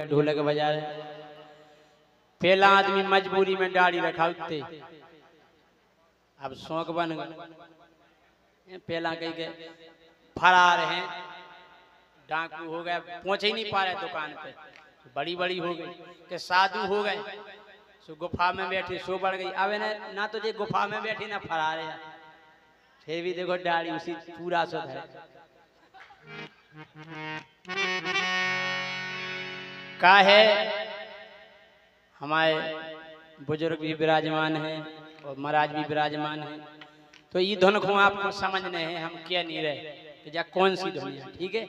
ढोलक बजा रहे। पहला आदमी मजबूरी में दाढ़ी रखाते, अब शौक बन गए। पहला कहीं के फरार हैं, डाकू हो गए, पहुंच ही नहीं पा रहे दुकान पे, बड़ी बड़ी हो गई के साधु हो गए, सो गुफा में बैठी सो बढ़ गई। अब ना तो ये गुफा में बैठी ना फरार है, फिर भी देखो दाढ़ी उसी पूरा सो है। का है हमारे बुजुर्ग भी विराजमान हैं और महाराज भी विराजमान हैं, तो ये धुन को आपको समझने हैं, हम क्या नहीं रहे कि जा कौन सी धुन है। ठीक है,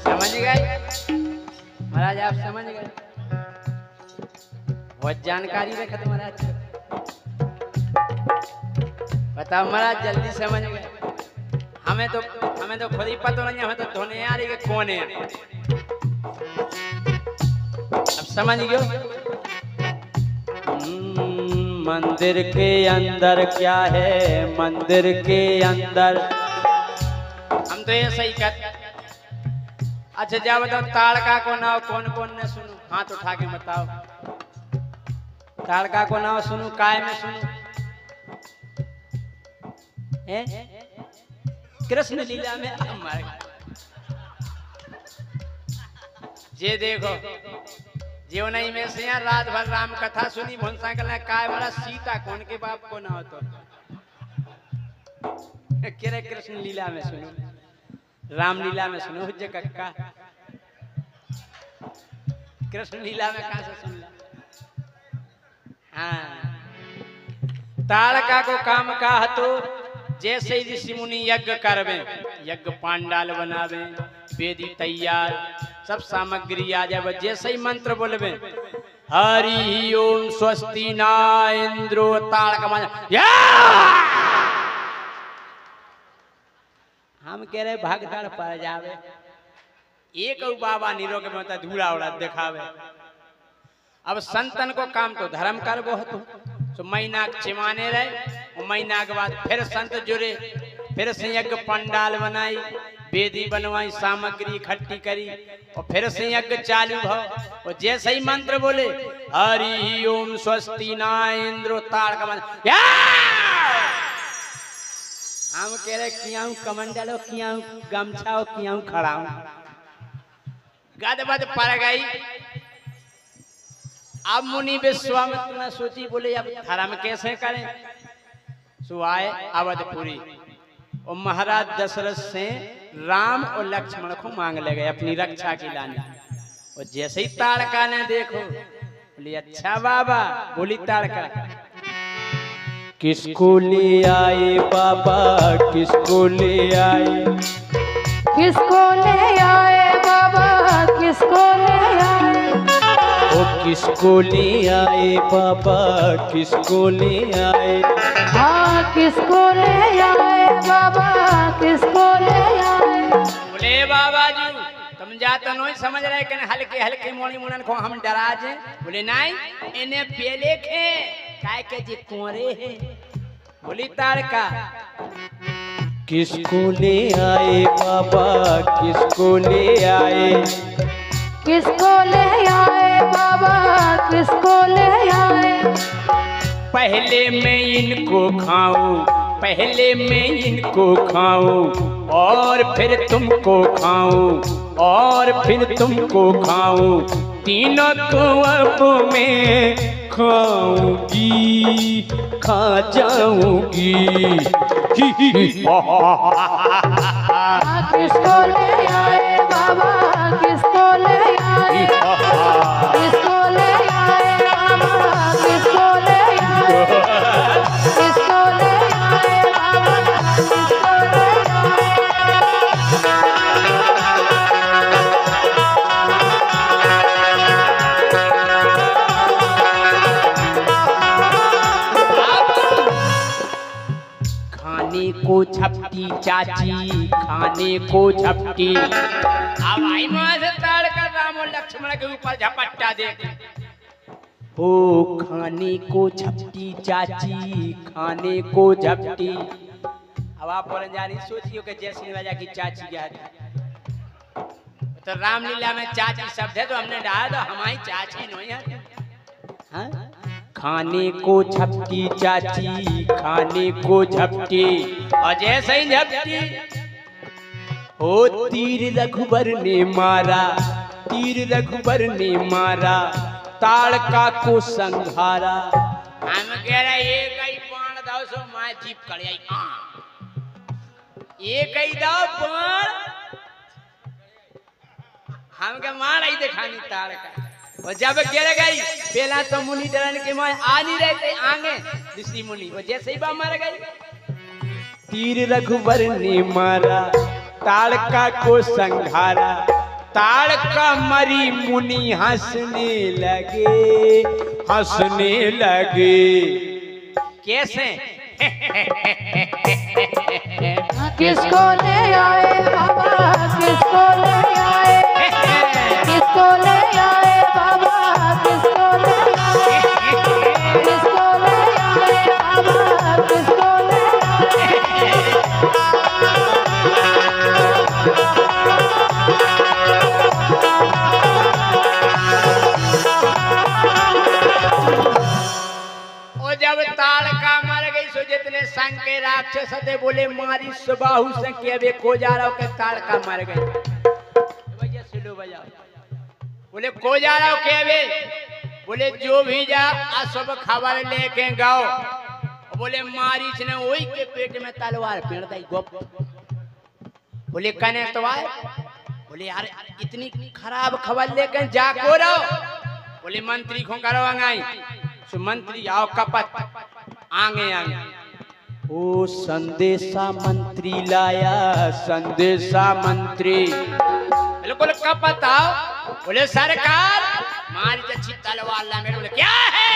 समझ गए महाराज, आप समझ गए, बहुत जानकारी रखत महाराज। बताओ महाराज, जल्दी समझ गए। हमें तो खुद ही पता नहीं, हमें तो धोने आ रही है कौन है। अब समझ गयो। मंदिर के अंदर क्या है, मंदिर के अंदर हम तो ये सही कर। अच्छा जा बताओ, ताड़का को नाव कौन कौन ने सुनो, हाथ उठा के बताओ। ताड़का को नाव सुनू, काय में सुनू? कृष्ण लीला में। जे देखो जो नहीं में से रात भर राम कथा सुनी, भोंसा कर काय वाला सीता कौन के बाप को ना हो तो किरे कृष्ण लीला में सुनो, राम लीला में सुनो हुज्जे कक्का, कृष्ण लीला में कहां से सुन ला। हाँ, ताड़का को काम का हतो, जैसे ही ऋषि मुनि यज्ञ करवे, यज्ञ पांडाल बनावे, वेदी तैयार, सब सामग्री आ जाए, जैसे ही मंत्र बोलवे, हरि ओम स्वस्ति न इंद्रो, ताड़का हम कह रहे भागदड़ पर जावे, एक बाबा निरोग में होता धूड़ा उड़ा दिखावे। अब संतन को काम तो धर्म कर वो तो महीना चिमाने रहे, महीना के बाद फिर संत जुड़े, फिर से यज्ञ पंडाल बनाई, वेदी बनवाई, सामग्री इकट्ठी करी और फिर से यज्ञ चालू भव। और जैसे ही मंत्र बोले हरि ओम स्वस्ति न इंद्रो, ताड़का हम कह रहे कियाऊ कमंडलो, कियाऊ गमछाओ, कियाऊ खड़ाऊ, गदबद पड़ गई। अब मुनि विश्वामित्र ने सोची, बोले अब धर्म कैसे करें। सो आए अवधपुरी और महाराज दशरथ से राम और लक्ष्मण को मांग ले गए अपनी रक्षा की लाने। और जैसे ही ताड़का ने देखो, बोली अच्छा बाबा, बोली ताड़का किसको ले आए बाबा, किसको ले आए, किसको ले आए बाबा, किसको ले आए, ओ किसको ले आए बाबा, किसको ले आए, हाँ किसको ले आए बाबा, किसको ले आए। बोले बाबा जी तुम जाते नहीं समझ रहे कि हल्के हल्के मोड़ी मुड़न को हम डरा जे। बोले नहीं, इन्हें पेले खे काय के जी कोरे है। बोली ताड़का किसको ले आए बाबा, किसको ले आए, किसको ले आए बाबा, किसको ले आए। पहले मैं इनको खाऊं, पहले मैं इनको खाऊं और फिर तुमको खाऊं, और फिर तुमको खाऊं, तीनों को अब मैं खाऊंगी, खा जाऊंगी। किसको ले आए बाबा, किसको ले आए, किसको ले आए बाबा, किसको ले आए, किसको ले आए बाबा, किसको ले खाने को झपटी चाची, खाने को झपटी। अब आई मां से ताड़का राम और लक्ष्मण के ऊपर झपट्टा दे, हो खाने को झपटी चाची, खाने को झपटी। अब आप बोलन जा रही सोचियो कि जैसे राजा की चाची क्या है, तो रामलीला में चाची शब्द है तो हमने डाला तो हमारी चाची नहीं है। हाँ? खाने को झपटी चाची, खाने को झपटी, और जैसे ही झपटी हो तीर रघुबर ने मारा, तीर रघुबर ने मारा, ताड़का को संघारा। हम कह रहे एक ही बाण दाओ सो मां जीप कड़ियाई, एक ही दाओ बाण हम के मार आई दिखानी ताड़का। और जब गिर गई पहला तो मुनि डरन के मां आ नहीं रहे थे आगे ऋषि मुनि, वो जैसे ही बा मर गई तीर रघुबर ने मारा, ताड़का को संघारा। ताड़का मरी मुनि हंसने लगे, हंसने लगे। कैसे? किसको ले आए बाबा, किसको ले आए, किसको ले आए बाबा, किसको ले आए, किसको ले आए बाबा, किसको ले आए। और जब ताड़का मर गई सो जितने संग के राक्षस थे बोले मारी सुबाहु से के को जा रहा हो के ताड़का मर गई। भैया सिलो बजाओ। बोले को जा रहा हो के बोले जो भी जा आ सब खबर लेके गाओ। बोले मारीच ने वही के पेट में तलवार पेड़ दी गोप। बोले कने तो आए, बोले यार इतनी खराब खबर लेकर जाको रहो। बोले मंत्री को करो अंगाई, सो मंत्री आओ कपत आगे आगे। ओ संदेशा मंत्री लाया, संदेशा मंत्री। बिल्कुल कपत आओ। बोले सरकार मारी अच्छी तलवार ला मेरे। बोले क्या है?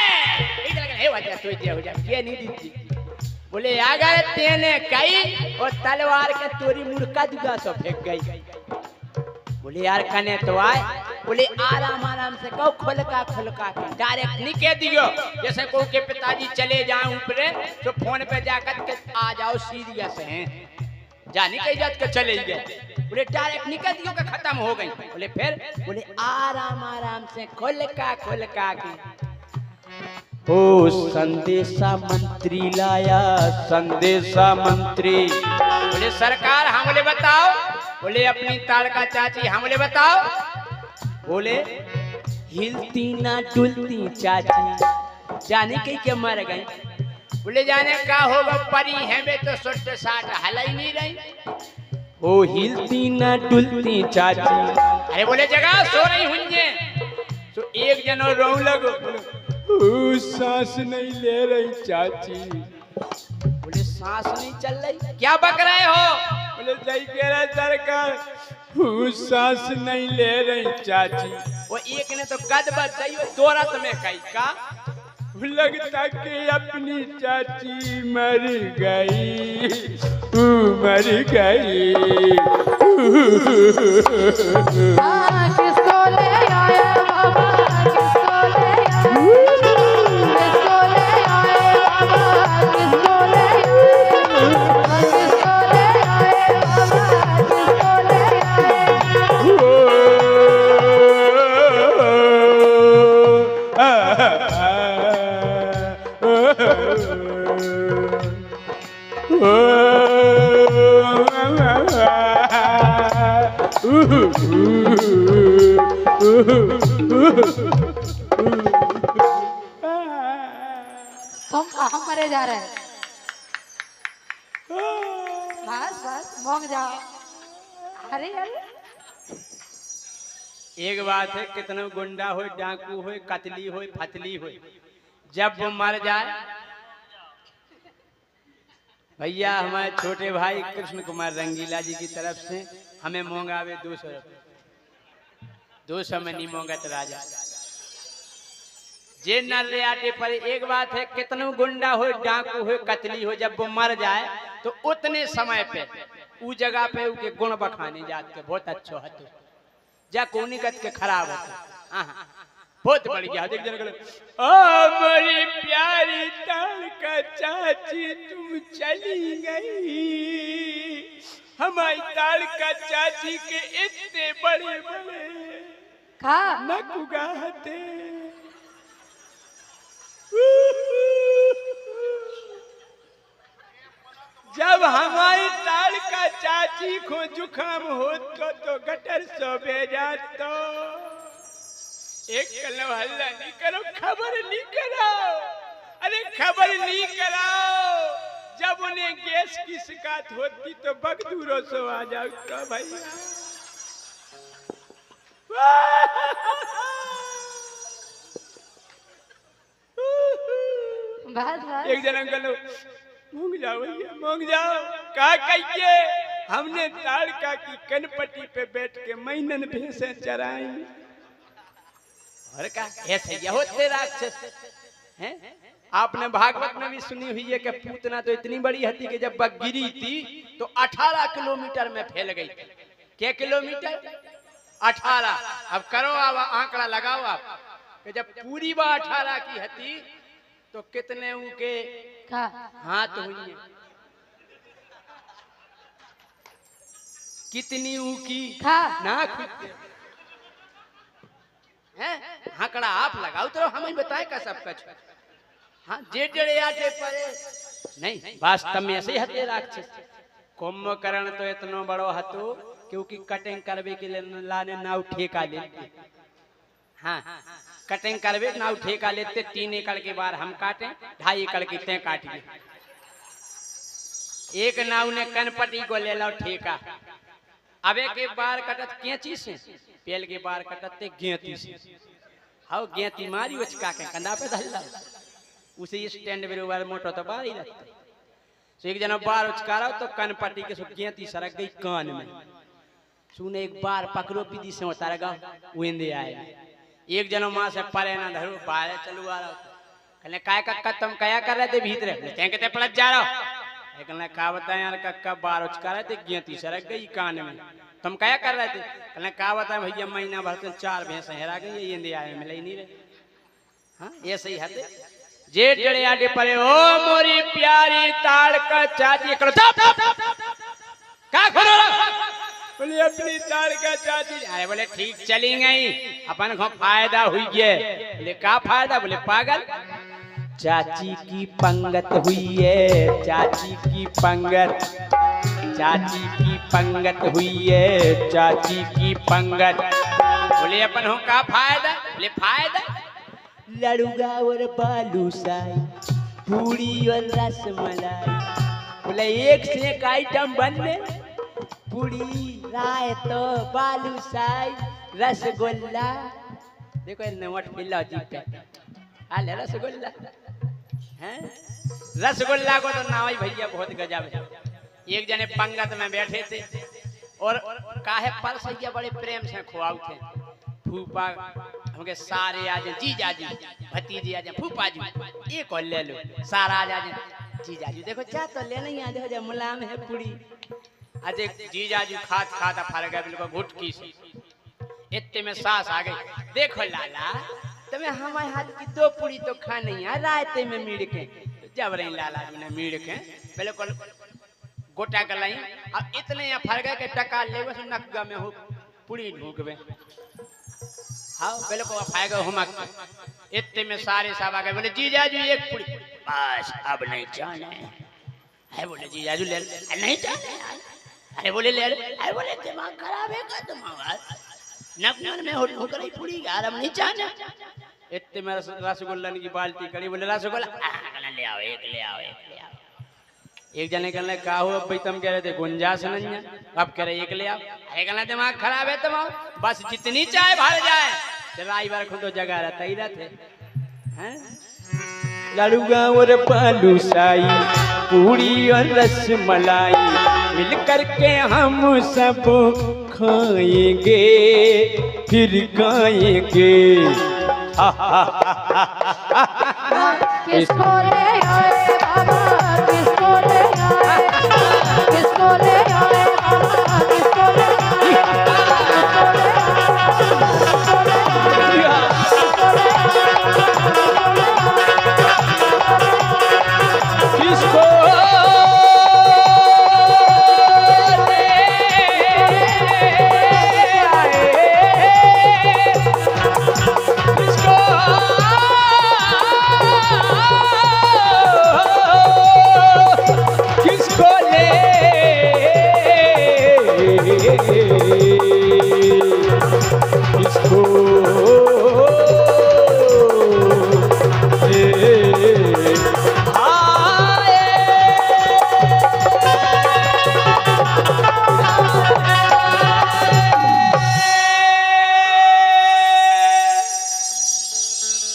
इधर हे वजह तो इधर हो जा ये नहीं दीती। बोले आ गए तेने कई और तलवार के तोरी मुर्का दुगा तो फेंक गई। बोले यार कने तो आए। बोले आराम आराम से कहो खुलका खुलका के डायरेक्ट नहीं कह दियो जैसे को के पिताजी चले जाए ऊपरे तो फोन पे जाकर के आ जाओ सीरियस हैं जानी कही जात के चले गए। बोले डायरेक्ट नहीं कह दियो कि खत्म हो गई। बोले फिर? बोले आराम आराम से खुलका खुलका के। ओ संदेशा मंत्री लाया, संदेशा मंत्री। बोले सरकार हम बोले बताओ। बोले अपनी ताड़का चाची हम बोले बताओ। बोले हिलती ना डुलती चाची, जाने के क्या मर गई। बोले जाने का होगा परी है वे तो सुट साट हल ही नहीं रही। ओ हिलती ना डुलती चाची। अरे बोले जगह सो रही हुंजे। तो एक जनो रो लगो सांस नहीं ले रही चाची। बोले सांस नहीं चल रही? क्या बक रहे हो? बोले सही कह रहे सरकार सांस नहीं ले रही चाची। वो एक ने तो कद बदई दोरा तुम्हें कही का लगता कि अपनी चाची मर गई, मर गई। किसको ले आए बाबा, किसको ले आए, किसको ले आए बाबा, किसको ले आए, किसको ले आए बाबा, किसको ले तुम कहाँ मरे जा रहे हैं? बस बस मौक जाओ। अरे अरे एक बात है कितना गुंडा हो, डाकू हो, कतली हो, फतली हो, जब वो मर जाए। भैया हमारे छोटे भाई कृष्ण कुमार रंगीला जी की तरफ से हमें मोंगावे 200 रुपये। 200 में नहीं मोंगत राजा जे नर रे आटे पर। एक बात है कितना गुंडा हो, डाकू हो, कतली हो, जब वो मर जाए तो उतने समय पे उस जगह पे उनके गुण बखाने जात के बहुत अच्छो हतो जा कोनी कत के खराब होते। बहुत बढ़िया। देख जन ओ मेरी प्यारी ताड़ का चाची तुम चली गई, हमारी ताड़ का चाची के इतने बड़े बड़े खा नक उगाते, जब हमारी ताड़ का चाची को जुकाम हो तो गटर सो भेजा तो एक कलम हल्ला नहीं करो, खबर नहीं कराओ, अरे खबर नहीं कराओ। जब उन्हें गैस की शिकायत होती तो बगदूरों से आ जाओ तो भैया। बस एक जन अंकल मूंग जाओ भैया मूंग जाओ, का कहिए हमने ताड़का की कनपट्टी पे बैठ के महीनन भैंसे चराई। और का ऐसे ये होते राक्षस हैं। आपने भागवत में भी सुनी हुई है कि पूतना तो इतनी बड़ी हथी कि जब बग गिरी थी तो 18 किलोमीटर में फैल गई थी। क्या किलोमीटर? 18। अब करो अब आंकड़ा लगाओ आप कि जब पूरी बात 18 की हथी तो कितने उनके हाथ हुई है, कितनी ऊकी नाक है। आंकड़ा आप लगाओ तो हमें बताए का सब कुछ। हाँ जेड़े आटे परे नहीं, वास्तव में ऐसे हते राक्षस। कुंभकर्ण तो इतना बड़ो हतो क्योंकि कटिंग करवे के लिए लाने नाव ठेका लेते। हाँ कटिंग करवे नाव ठेका लेते, 3 एकड़ के बार हम काटे, 2.5 एकड़ की तय काटिए। एक नाव ने कनपट्टी को ले लो ठेका। अब एक बार कटत कैंची से, पेल के बार कटते गेंती से। हाउ गेंती मारी उचका के कंधा पे धल्ला, उसे स्टैंड बराबर मोटो तो बाहर ही रहते। तो एक जना बार उचका रहा तो कनपट्टी के सो गेंती सरक गई कान में। सुने एक बार पकड़ो पीदी से उतार गा वेंदे आए। एक जनो मां से परे ना धरो बाहर चलू आ रहा। कहले काय कक्का तुम क्या कर रहे थे भीतर? ते कहते पलट जा रहा। कहले का बताएं यार कक्का बार उचका रहे थे गेंती सरक गई कान में, तुम क्या कर रहे थे? कहले का बताएं भैया महीना भर से 4 भैंसे हेरा गई, ये इंदे आए मिले ही नहीं रहे। हाँ ये सही हते जेठ जड़े आटे परे ओ मोरी प्यारी ताड़ का चाची करो का खोलो बोले अपनी ताड़ का चाची। अरे बोले ठीक चली गई, अपन को फायदा हुई है। बोले का फायदा? बोले पागल चाची की पंगत हुई है, चाची की पंगत, चाची की पंगत हुई है, चाची की पंगत। बोले अपन हो का फायदा? बोले फायदा लड़ूगा और बालूशाही, पूरी और रसमलाई। बोले एक से एक आइटम बनने, पूरी रायत तो बालूशाही रसगुल्ला। देखो नवट पिल्ला जीप पे हाले रसगुल्ला हैं। रसगुल्ला को तो नाम ही भैया बहुत गजब है। एक जने पंगत में बैठे थे और काहे परसैया बड़े प्रेम से खुआऊ थे। फूफा हमके सारे आज जीजाजी भतीजी आज फूफा जी एक और ले लो, सारा आज जीजाजी देखो चाह तो ले नहीं आज हो मुलायम है पूरी। आज जीजाजी खात खाता फर गया बिल्कुल घुटकी से। इतने में सास आ गई, देखो लाला तुम्हें हमारे हाथ की 2 पूरी तो खा नहीं है रायते में मीड़ के। जब रही लाला जी ने मीड़ के बिल्कुल गोटा गलाई। अब इतने यहाँ फर गए कि टका ले नकगा में हो पूरी ढूंकवे। हाँ बिल्कुल फायगा हम इतने में सारे साहब आ गए। बोले जीजाजी एक पूरी बस अब नहीं जाने है। बोले जीजाजी ले नहीं जाने। अरे बोले ले, अरे बोले दिमाग खराब है का तुम्हारा? नकनन में हो गई पूरी यार अब नहीं जाने। इतने में रसगुल्ला की बाल्टी करी। बोले रसगुल्ला ले आओ एक ले आओ एक ले आओ। एक जने कहने का हो अब भाई तुम कह रहे थे गुंजाश नहीं है, अब कह रहे एक ले आओ। अरे कहना दिमाग खराब है तुम बस जितनी चाय भर जाए। ड्राइवर खुद तो जगह रहता ही रहते हैं। लड़ूगा और बालूशाही, पूरी और रसमलाई, मिलकर के हम सब खाएंगे फिर गाएंगे। किसको ले आए